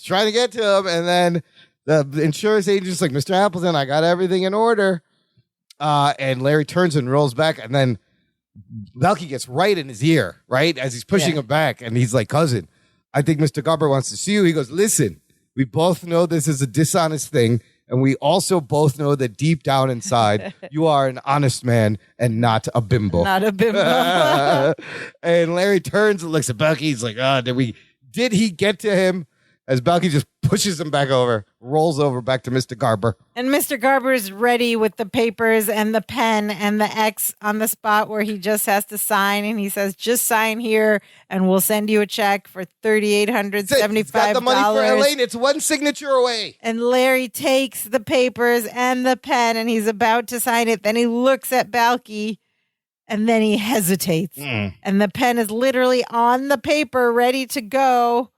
And then the insurance agent's like, Mr. Appleton, I got everything in order. And Larry turns and rolls back. And then Balky gets right in his ear, right? As he's pushing him back. And he's like, cousin, I think Mr. Garber wants to see you. He goes, listen, we both know this is a dishonest thing. And we also both know that deep down inside, you are an honest man and not a bimbo. Not a bimbo. And Larry turns and looks at Balky. He's like, did he get to him? As Balky just pushes him back over, rolls over back to Mr. Garber. And Mr. Garber is ready with the papers and the pen and the X on the spot where he just has to sign. And he says, just sign here and we'll send you a check for $3,875. He's got the money for Elaine. It's one signature away. And Larry takes the papers and the pen and he's about to sign it. Then he looks at Balky and then he hesitates. And the pen is literally on the paper, ready to go.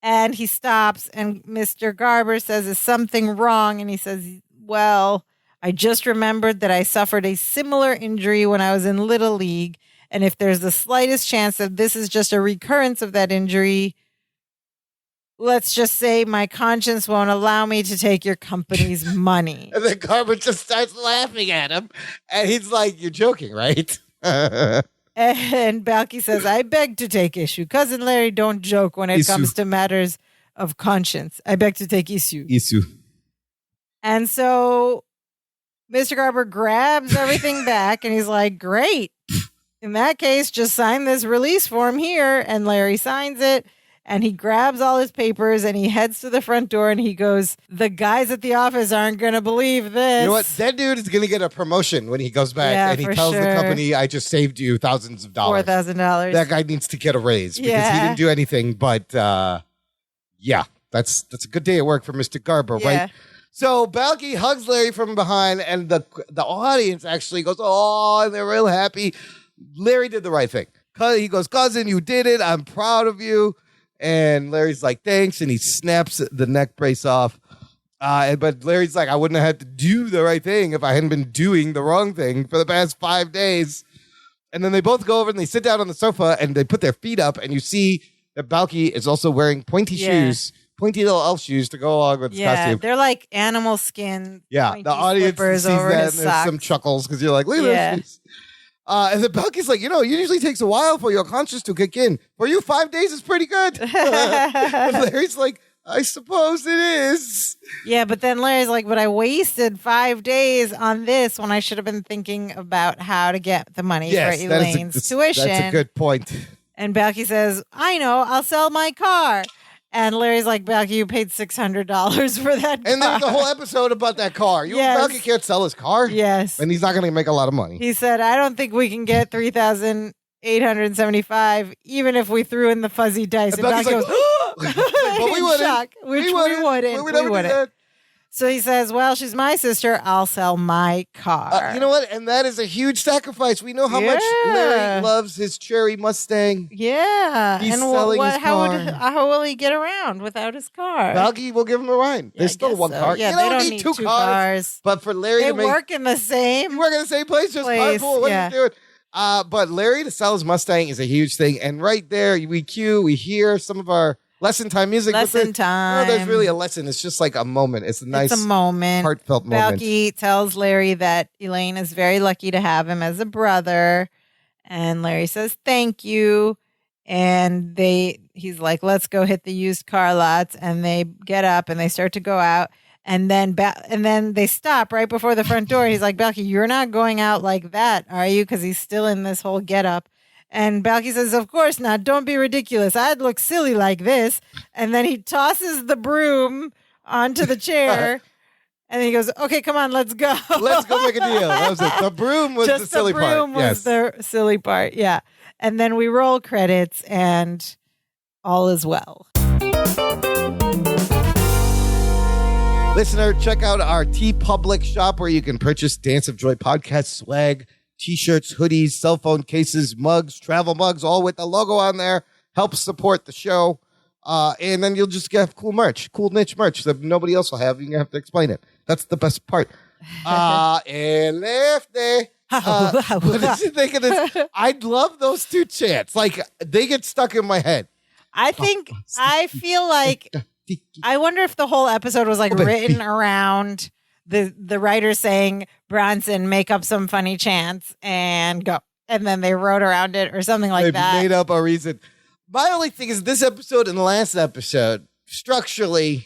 And he stops, and Mr. Garber says, is something wrong? And he says, well, I just remembered that I suffered a similar injury when I was in Little League. And if there's the slightest chance that this is just a recurrence of that injury, let's just say my conscience won't allow me to take your company's money. And then Garber just starts laughing at him. And he's like, you're joking, right? And Balky says, I beg to take issue. Cousin Larry, don't joke when it comes to matters of conscience. I beg to take issue. And so Mr. Garber grabs everything back and he's like, great. In that case, just sign this release form here. And Larry signs it. And he grabs all his papers and he heads to the front door and he goes, the guys at the office aren't going to believe this. You know what? That dude is going to get a promotion when he goes back and he tells the company, I just saved you thousands of dollars. $4,000. That guy needs to get a raise because he didn't do anything. But that's a good day at work for Mr. Garber, right? So Balky hugs Larry from behind and the audience actually goes, oh, and they're real happy. Larry did the right thing. He goes, cousin, you did it. I'm proud of you. And Larry's like, thanks. And he snaps the neck brace off. But Larry's like, I wouldn't have had to do the right thing if I hadn't been doing the wrong thing for the past 5 days. And then they both go over and they sit down on the sofa and they put their feet up. And you see that Balky is also wearing pointy shoes, pointy little elf shoes to go along with his costume. They're like animal skin. Yeah, the audience sees that and there's some chuckles because you're like, look at those shoes. And the Balky's like, it usually takes a while for your conscience to kick in. For you, 5 days is pretty good. And Larry's like, I suppose it is. Yeah, but then Larry's like, but I wasted 5 days on this when I should have been thinking about how to get the money for Elaine's tuition. That's a good point. And Balky says, I know, I'll sell my car. And Larry's like, Balky, you paid $600 for that car. And there was a whole episode about that car. Balky can't sell his car. Yes. And he's not going to make a lot of money. He said, I don't think we can get $3,875 even if we threw in the fuzzy dice. And Balky goes, but we wouldn't. Shock, which we wouldn't. We wouldn't. So he says, well, she's my sister. I'll sell my car. You know what? And that is a huge sacrifice. We know how much Larry loves his cherry Mustang. Yeah. He's selling his car. How will he get around without his car? Balky will give him a ride. Yeah, There's still one car. Yeah, they don't need two cars. But for Larry they to make... work in the same You work in the same place? Just carpool. What are you doing? But Larry to sell his Mustang is a huge thing. And right there, we hear some of our lesson time music. Lesson time. No, there's really a lesson. It's just like a moment. It's a nice, heartfelt moment. Balky tells Larry that Elaine is very lucky to have him as a brother. And Larry says, thank you. And he's like, let's go hit the used car lots. And they get up and they start to go out. And then they stop right before the front door. He's like, Balky, you're not going out like that, are you? Because he's still in this whole get up. And Balky says, of course not. Don't be ridiculous. I'd look silly like this. And then he tosses the broom onto the chair. And then he goes, okay, come on, let's go. Let's go make a deal. That was it. The broom was Just the silly part. The broom was the silly part. Yeah. And then we roll credits and all is well. Listener, check out our TeePublic shop where you can purchase Dance of Joy podcast swag, t-shirts, hoodies, cell phone cases, mugs, travel mugs, all with the logo on there. Helps support the show. And then you'll just get cool merch, cool niche merch that nobody else will have. You're going to have to explain it. That's the best part. And lefty. What did you think of this? I love those two chants. Like, they get stuck in my head. I feel like, I wonder if the whole episode was like written around the writer saying, Bronson, make up some funny chants and go. And then they wrote around it or something like that. They made up a reason. My only thing is this episode and the last episode, structurally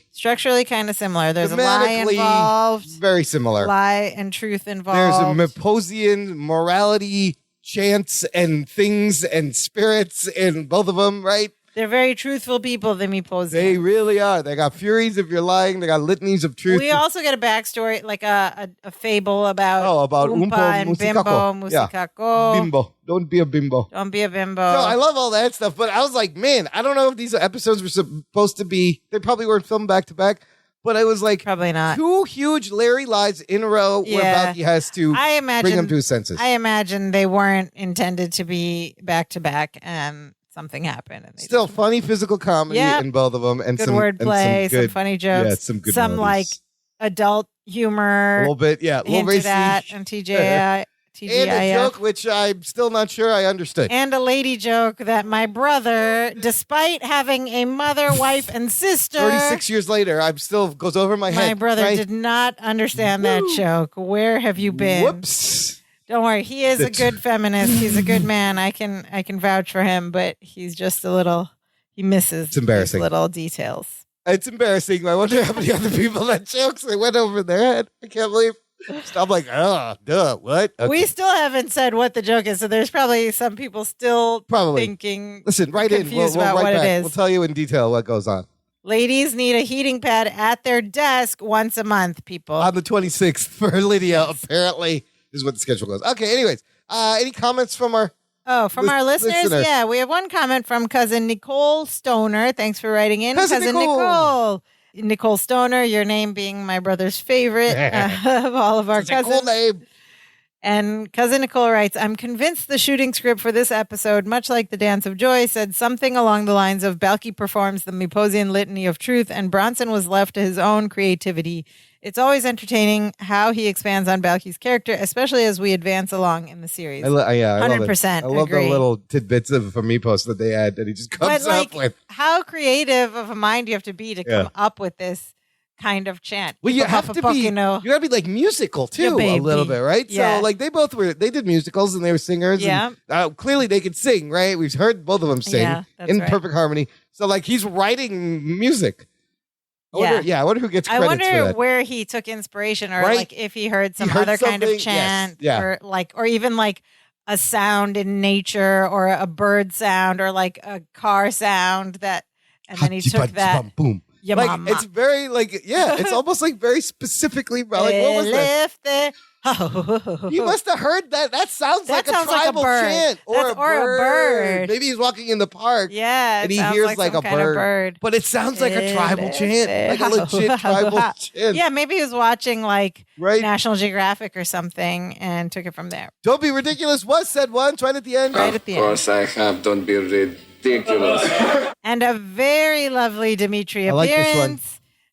kind of similar. There's a lie involved. Very similar. Lie and truth involved. There's a Myposian morality, chants and things and spirits in both of them, right? They're very truthful people, the Myposians. They really are. They got furies if you're lying. They got litanies of truth. We also get a backstory, like a fable about Oompa and Bimbo, Musikaco. Bimbo. Don't be a bimbo. Don't be a bimbo. No, I love all that stuff, but I was like, man, I don't know if these episodes were supposed to be, they probably weren't filmed back to back, but I was like, probably not. 2 huge Larry lies in a row where Balky has to bring him to his senses. I imagine they weren't intended to be back to back and something happened. And still funny physical comedy in both of them. And good wordplay, some funny jokes. Yeah, some good melodies. Like adult humor. A little bit, yeah. A little racy. And TGI. And a joke, which I'm still not sure I understood. And a lady joke that my brother, despite having a mother, wife, and sister. 36 years later, I'm still goes over my head. My brother did not understand that joke. Where have you been? Whoops. Don't worry. He is a good feminist. He's a good man. I can vouch for him, but he's just he misses it's embarrassing. These little details. It's embarrassing. I wonder how many other people that jokes they went over their head. I can't believe. I'm like, what? Okay. We still haven't said what the joke is, so there's probably some people still thinking. Listen, right in. We'll about what back. It is. We'll tell you in detail what goes on. Ladies need a heating pad at their desk once a month, people. On the 26th for Lydia, apparently, is what the schedule goes. Okay, anyways, any comments from our... Oh, from our listeners? Yeah, we have one comment from cousin Nicole Stoner. Thanks for writing in, cousin Nicole. Nicole Stoner, your name being my brother's favorite of all of our cousins. Cool name. And cousin Nicole writes, I'm convinced the shooting script for this episode, much like the Dance of Joy, said something along the lines of Balky performs the Myposian litany of truth and Bronson was left to his own creativity. It's always entertaining how he expands on Balky's character, especially as we advance along in the series. 100% I love agree. the little tidbits of from Mypos that they add that he just comes up with. How creative of a mind do you have to be to come up with this kind of chant? Well, you have to be. You got to be like musical too, a little bit, right? Yeah. So, like they did musicals and they were singers. Yeah. And, clearly, they could sing, right? We've heard both of them sing in perfect harmony. So, like, he's writing music. I wonder who gets credits for that. I wonder where he took inspiration, or like if he heard some other kind of chant, or even like a sound in nature, or a bird sound, or like a car sound that, and then he took that. Boom. Like it's very it's almost like very specifically like what was that? You must have heard that. That sounds like a tribal chant or a bird. Maybe he's walking in the park. Yeah, and he hears like a bird. But it sounds like a tribal chant, like a legit tribal chant. Yeah, maybe he was watching like National Geographic or something and took it from there. Don't be ridiculous. Was said once right at the end. Right at the end. Of course I have. Don't be ridiculous. And a very lovely Dimitri appearance. I like this one.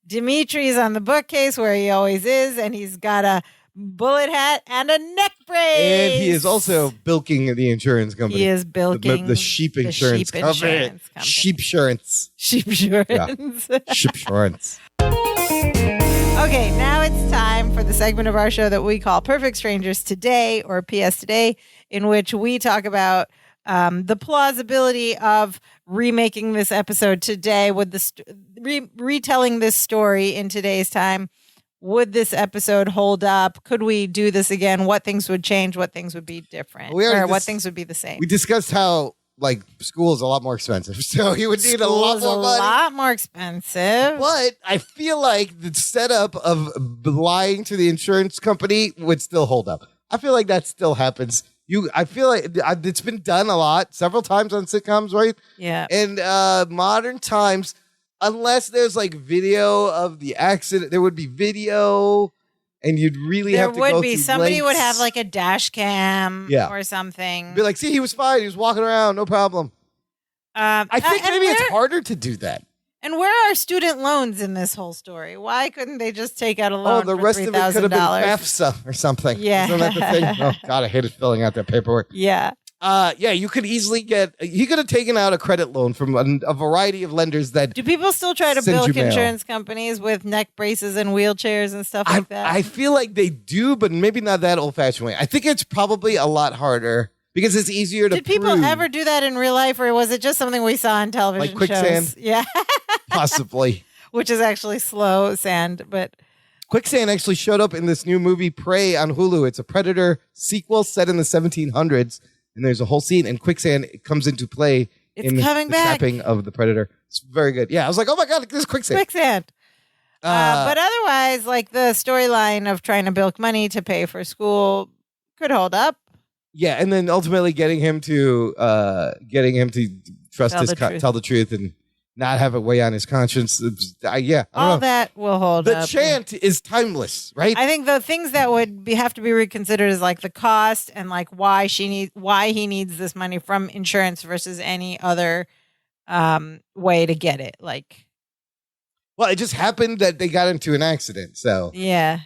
Dimitri's on the bookcase where he always is, and he's got a bullet hat and a neck brace. And he is also bilking the insurance company. He is bilking the sheep insurance company. Sheep insurance. Sheep insurance. Yeah. Sheep insurance. Okay, now it's time for the segment of our show that we call Perfect Strangers Today, or PS Today, in which we talk about the plausibility of remaking this episode today, with the retelling this story in today's time. Would this episode hold up? Could we do this again? What things would change? What things would be different? What things would be the same? We discussed how like school is a lot more expensive. So he would need a lot more money. A lot more expensive. But I feel like the setup of lying to the insurance company would still hold up. I feel like that still happens. I feel like it's been done a lot, several times on sitcoms, right? Yeah. And modern times, unless there's like video of the accident, there would be video, and you'd really have to go through There would be. Somebody lengths. would have like a dash cam or something. Be like, see, he was fine. He was walking around. No problem. I think maybe it's harder to do that. And where are student loans in this whole story? Why couldn't they just take out a loan the for rest of it could have been $3,000? FAFSA or something. Yeah. Isn't that the thing? Oh, God, I hated filling out that paperwork. Yeah. You could easily he could have taken out a credit loan from a variety of lenders that. Do people still try to send bilk you mail. insurance companies with neck braces and wheelchairs and stuff like that? I feel like they do, but maybe not that old-fashioned way. I think it's probably a lot harder because it's easier to Did people prove. ever do that in real life, or was it just something we saw on television Like quicksand? shows? Yeah. Possibly. Which is actually slow sand, but Quicksand actually showed up in this new movie, Prey, on Hulu. It's a Predator sequel set in the 1700s, and there's a whole scene, and quicksand comes into play in the trapping of the Predator. It's very good. Yeah, I was like, oh my God, this is quicksand. Quicksand. But otherwise, like the storyline of trying to bilk money to pay for school could hold up. Yeah, and then ultimately getting him to trust tell the truth and not have it weigh on his conscience. I don't know. That will hold up. The chant is timeless, right? I think the things that would have to be reconsidered is like the cost and like why he needs this money from insurance versus any other way to get it. Like, well, it just happened that they got into an accident. So yeah.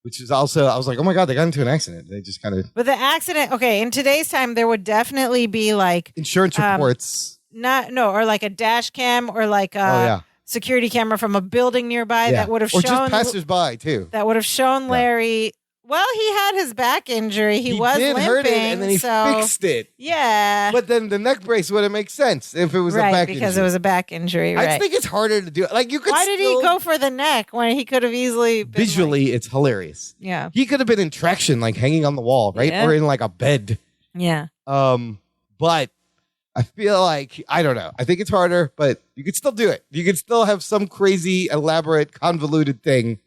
Which is also, I was like, oh my God, they got into an accident. They just kind of. But the accident, okay, in today's time, there would definitely be like insurance reports. Or like a dash cam or like a security camera from a building nearby that would have shown. Or just passersby, too. That would have shown Larry. Well, he had his back injury. He was did limping. Hurt it, and then he fixed it. Yeah. But then the neck brace wouldn't make sense if it was a back injury. Because it was a back injury, right. I think it's harder to do. Like, you could Why did he go for the neck when he could have easily been visually, it's hilarious. Yeah. He could have been in traction, like hanging on the wall, right? Yeah. Or in like a bed. Yeah. But I feel like, I don't know. I think it's harder, but you could still do it. You could still have some crazy, elaborate, convoluted thing.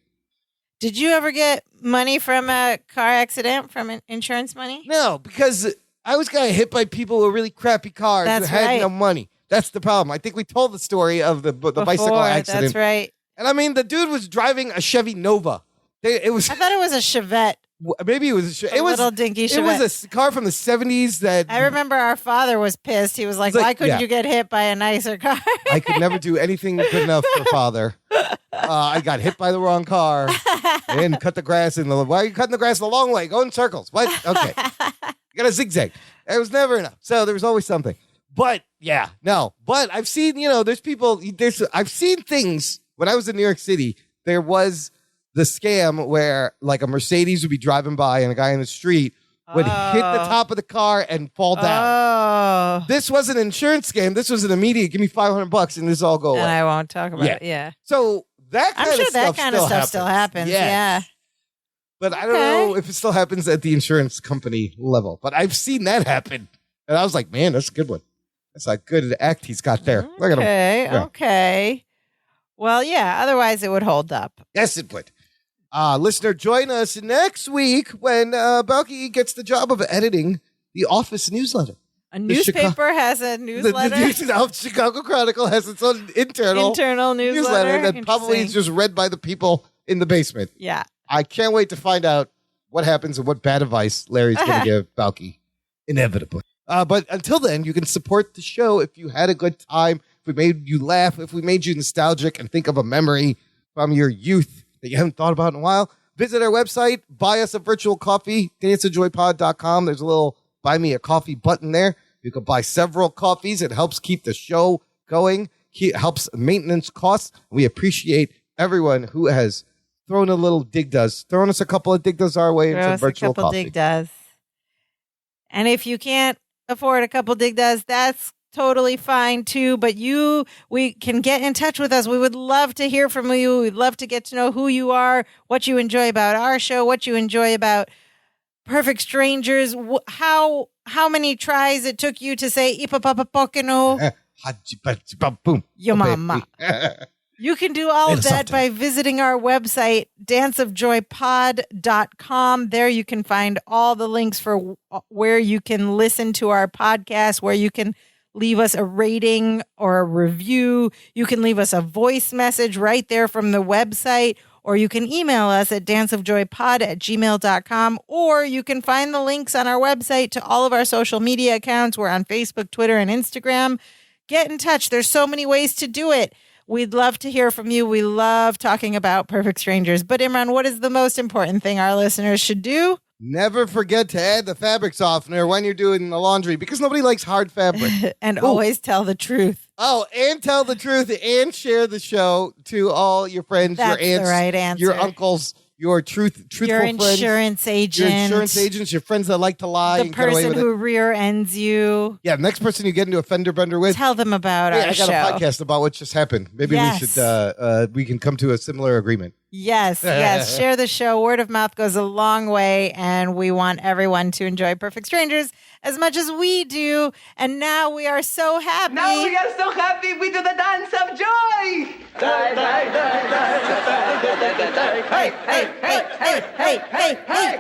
Did you ever get money from a car accident from insurance money? No, because I was got hit by people with really crappy cars who had no money. That's the problem. I think we told the story of the bicycle accident. That's right. And I mean, the dude was driving a Chevy Nova. I thought it was a Chevette. Maybe it was a little dinky Chevette. It was a car from the 70s that I remember our father was pissed. He was like, why couldn't you get hit by a nicer car? I could never do anything good enough for father. I got hit by the wrong car. I didn't cut the grass why are you cutting the grass the long way? Go in circles. What? Okay. You got to zigzag. It was never enough. So there was always something. But But I've seen, I've seen things when I was in New York City. There was the scam where like a Mercedes would be driving by and a guy in the street would hit the top of the car and fall down. Oh. This was an insurance scam. This was an immediate, give me $500 and this all go away. And I won't talk about it. Yeah. So that kind of stuff still happens. Yeah. But I don't know if it still happens at the insurance company level. But I've seen that happen. And I was like, man, that's a good one. That's a good act he's got there. Look at him. Okay. Well, yeah. Otherwise, it would hold up. Yes, it would. Listener, join us next week when Balky gets the job of editing the Office newsletter. A newspaper has a newsletter? The Chicago Chronicle has its own internal newsletter that probably is just read by the people in the basement. Yeah. I can't wait to find out what happens and what bad advice Larry's going to give Balky. Inevitably. But until then, you can support the show if you had a good time, if we made you laugh, if we made you nostalgic and think of a memory from your youth that you haven't thought about in a while. Visit our website, buy us a virtual coffee, danceofjoypod.com. There's a little buy me a coffee button there. You can buy several coffees. It helps keep the show going. It helps maintenance costs. We appreciate everyone who has thrown us a couple of dig does our way and some virtual coffee. Dig does. And if you can't afford a couple dig does, that's totally fine too, but we can get in touch with us. We would love to hear from you. We'd love to get to know who you are, what you enjoy about our show, what you enjoy about Perfect Strangers. How many tries it took you to say Ipapapapokeno? Boom. Your mama. You can do all of that by visiting our website, danceofjoypod.com. There you can find all the links for where you can listen to our podcast, where you can leave us a rating or a review. You can leave us a voice message right there from the website, or you can email us at danceofjoypod@gmail.com, or you can find the links on our website to all of our social media accounts. We're on Facebook, Twitter, and Instagram. Get in touch. There's so many ways to do it. We'd love to hear from you. We love talking about Perfect Strangers. But Imran, what is the most important thing our listeners should do? Never forget to add the fabric softener when you're doing the laundry, because nobody likes hard fabric. And always tell the truth. Oh, and tell the truth and share the show to all your friends, That's your aunts, the right answer. your uncles, your truthful your friends. insurance agent. Your insurance agents, your friends that like to lie. The and get away person with who it. rear ends you. Yeah, next person you get into a fender bender with. Tell them about Hey, our I got show. a podcast about what just happened. Maybe Yes. we should we can come to a similar agreement. Yes. Share the show. Word of mouth goes a long way, and we want everyone to enjoy Perfect Strangers as much as we do. And now we are so happy. Now we are so happy we do the dance of joy. Hey, hey, hey, hey, hey, hey, hey.